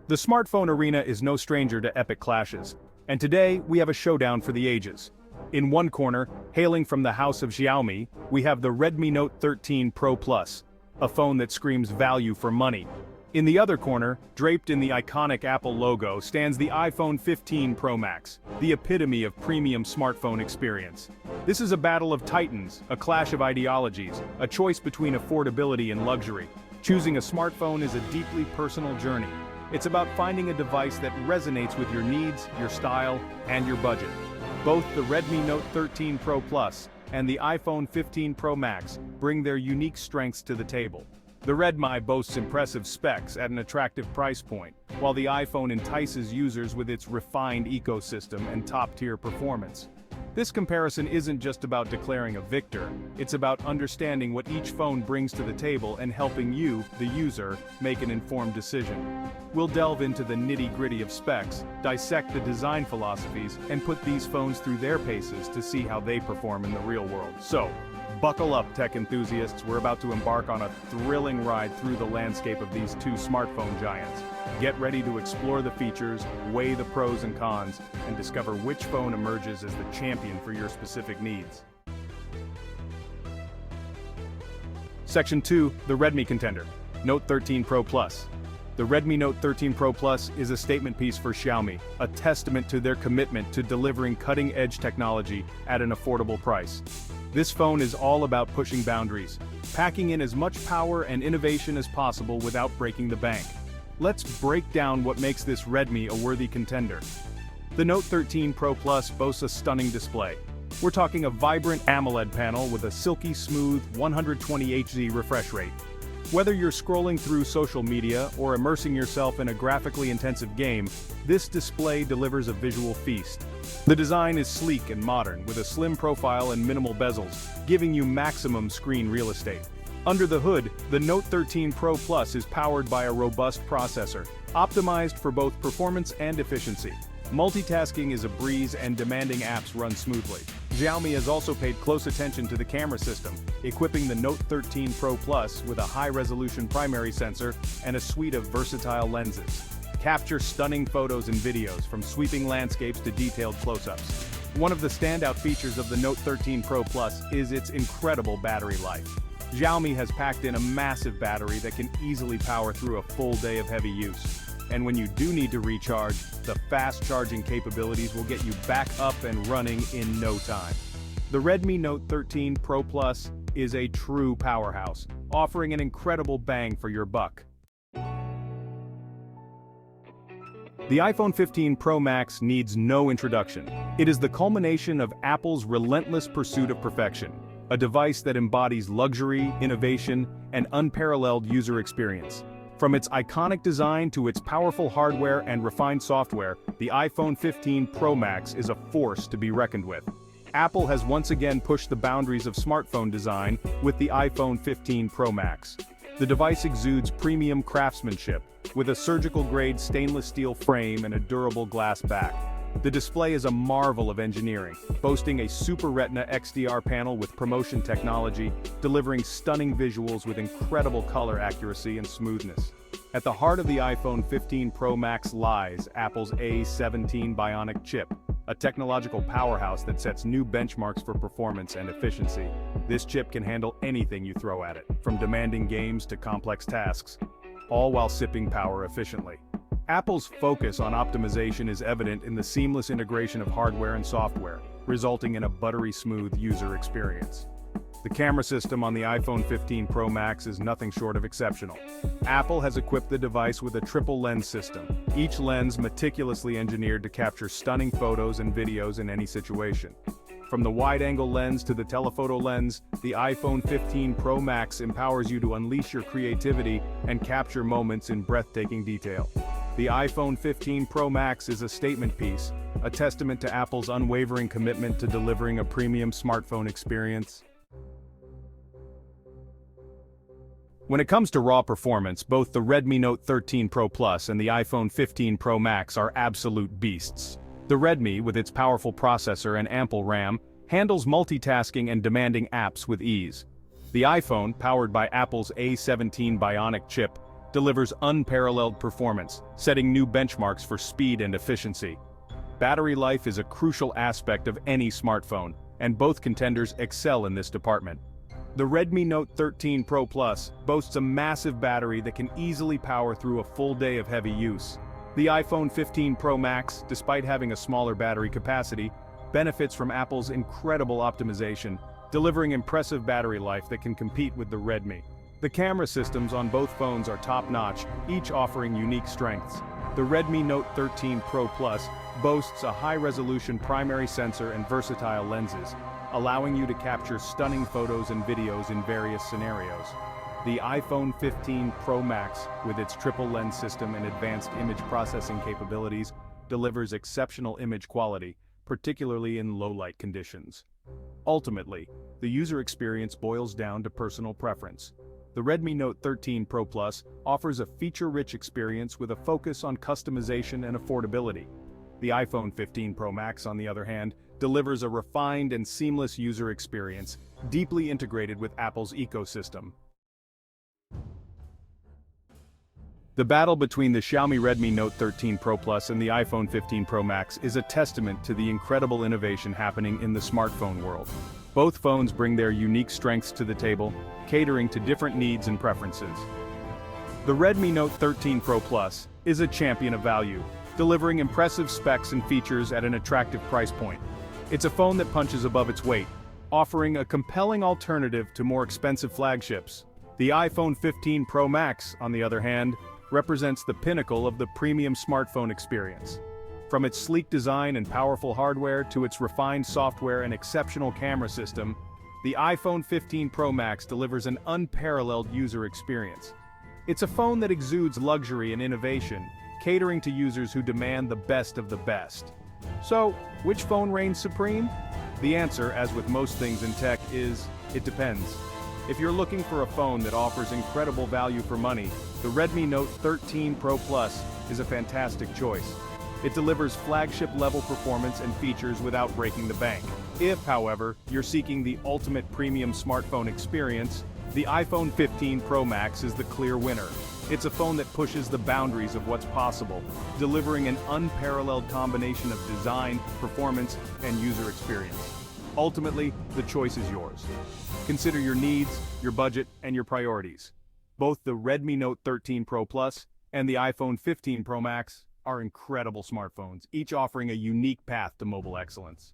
The smartphone arena is no stranger to epic clashes, and today we have a showdown for the ages. In one corner, hailing from the house of Xiaomi, we have the Redmi Note 13 Pro Plus, a phone that screams value for money. In the other corner, draped in the iconic Apple logo, stands the iPhone 15 Pro Max, the epitome of premium smartphone experience. This is a battle of titans, a clash of ideologies, a choice between affordability and luxury. Choosing a smartphone is a deeply personal journey. It's about finding a device that resonates with your needs, your style, and your budget. Both the Redmi Note 13 Pro Plus and the iPhone 15 Pro Max bring their unique strengths to the table. The Redmi boasts impressive specs at an attractive price point, while the iPhone entices users with its refined ecosystem and top-tier performance. This comparison isn't just about declaring a victor, it's about understanding what each phone brings to the table and helping you, the user, make an informed decision. We'll delve into the nitty-gritty of specs, dissect the design philosophies, and put these phones through their paces to see how they perform in the real world. So, buckle up, tech enthusiasts. We're about to embark on a thrilling ride through the landscape of these two smartphone giants. Get ready to explore the features, weigh the pros and cons, and discover which phone emerges as the champion for your specific needs. Section 2, the Redmi contender, Note 13 Pro Plus. The Redmi Note 13 Pro Plus is a statement piece for Xiaomi, a testament to their commitment to delivering cutting-edge technology at an affordable price. This phone is all about pushing boundaries, packing in as much power and innovation as possible without breaking the bank. Let's break down what makes this Redmi a worthy contender. The Note 13 Pro Plus boasts a stunning display. We're talking a vibrant AMOLED panel with a silky smooth 120 Hz refresh rate. Whether you're scrolling through social media or immersing yourself in a graphically intensive game, this display delivers a visual feast. The design is sleek and modern, with a slim profile and minimal bezels, giving you maximum screen real estate. Under the hood, the Note 13 Pro Plus is powered by a robust processor, optimized for both performance and efficiency. Multitasking is a breeze and demanding apps run smoothly. Xiaomi has also paid close attention to the camera system, equipping the Note 13 Pro Plus with a high-resolution primary sensor and a suite of versatile lenses. Capture stunning photos and videos, from sweeping landscapes to detailed close-ups. One of the standout features of the Note 13 Pro Plus is its incredible battery life. Xiaomi has packed in a massive battery that can easily power through a full day of heavy use. And when you do need to recharge, the fast charging capabilities will get you back up and running in no time. The Redmi Note 13 Pro Plus is a true powerhouse, offering an incredible bang for your buck. The iPhone 15 Pro Max needs no introduction. It is the culmination of Apple's relentless pursuit of perfection, a device that embodies luxury, innovation, and unparalleled user experience. From its iconic design to its powerful hardware and refined software, the iPhone 15 Pro Max is a force to be reckoned with. Apple has once again pushed the boundaries of smartphone design with the iPhone 15 Pro Max. The device exudes premium craftsmanship, with a surgical-grade stainless steel frame and a durable glass back. The display is a marvel of engineering, boasting a Super Retina XDR panel with ProMotion technology, delivering stunning visuals with incredible color accuracy and smoothness. At the heart of the iPhone 15 Pro Max lies Apple's A17 Bionic chip, a technological powerhouse that sets new benchmarks for performance and efficiency. This chip can handle anything you throw at it, from demanding games to complex tasks, all while sipping power efficiently. Apple's focus on optimization is evident in the seamless integration of hardware and software, resulting in a buttery smooth user experience. The camera system on the iPhone 15 Pro Max is nothing short of exceptional. Apple has equipped the device with a triple lens system, each lens meticulously engineered to capture stunning photos and videos in any situation. From the wide-angle lens to the telephoto lens, the iPhone 15 Pro Max empowers you to unleash your creativity and capture moments in breathtaking detail. The iPhone 15 Pro Max is a statement piece, a testament to Apple's unwavering commitment to delivering a premium smartphone experience. When it comes to raw performance, both the Redmi Note 13 Pro Plus and the iPhone 15 Pro Max are absolute beasts. The Redmi, with its powerful processor and ample RAM, handles multitasking and demanding apps with ease. The iPhone, powered by Apple's A17 Bionic chip, delivers unparalleled performance, setting new benchmarks for speed and efficiency. Battery life is a crucial aspect of any smartphone, and both contenders excel in this department. The Redmi Note 13 Pro Plus boasts a massive battery that can easily power through a full day of heavy use. The iPhone 15 Pro Max, despite having a smaller battery capacity, benefits from Apple's incredible optimization, delivering impressive battery life that can compete with the Redmi. The camera systems on both phones are top-notch, each offering unique strengths. The Redmi Note 13 Pro Plus boasts a high-resolution primary sensor and versatile lenses, allowing you to capture stunning photos and videos in various scenarios. The iPhone 15 Pro Max, with its triple lens system and advanced image processing capabilities, delivers exceptional image quality, particularly in low-light conditions. Ultimately, the user experience boils down to personal preference. The Redmi Note 13 Pro Plus offers a feature-rich experience with a focus on customization and affordability. The iPhone 15 Pro Max, on the other hand, delivers a refined and seamless user experience, deeply integrated with Apple's ecosystem. The battle between the Xiaomi Redmi Note 13 Pro Plus and the iPhone 15 Pro Max is a testament to the incredible innovation happening in the smartphone world. Both phones bring their unique strengths to the table, catering to different needs and preferences. The Redmi Note 13 Pro Plus is a champion of value, delivering impressive specs and features at an attractive price point. It's a phone that punches above its weight, offering a compelling alternative to more expensive flagships. The iPhone 15 Pro Max, on the other hand, represents the pinnacle of the premium smartphone experience. From its sleek design and powerful hardware to its refined software and exceptional camera system, the iPhone 15 Pro Max delivers an unparalleled user experience. It's a phone that exudes luxury and innovation, catering to users who demand the best of the best. So, which phone reigns supreme? The answer, as with most things in tech, is, it depends. If you're looking for a phone that offers incredible value for money, the Redmi Note 13 Pro Plus is a fantastic choice. It delivers flagship-level performance and features without breaking the bank. If, however, you're seeking the ultimate premium smartphone experience, the iPhone 15 Pro Max is the clear winner. It's a phone that pushes the boundaries of what's possible, delivering an unparalleled combination of design, performance, and user experience. Ultimately, the choice is yours. Consider your needs, your budget, and your priorities. Both the Redmi Note 13 Pro Plus and the iPhone 15 Pro Max are incredible smartphones, each offering a unique path to mobile excellence.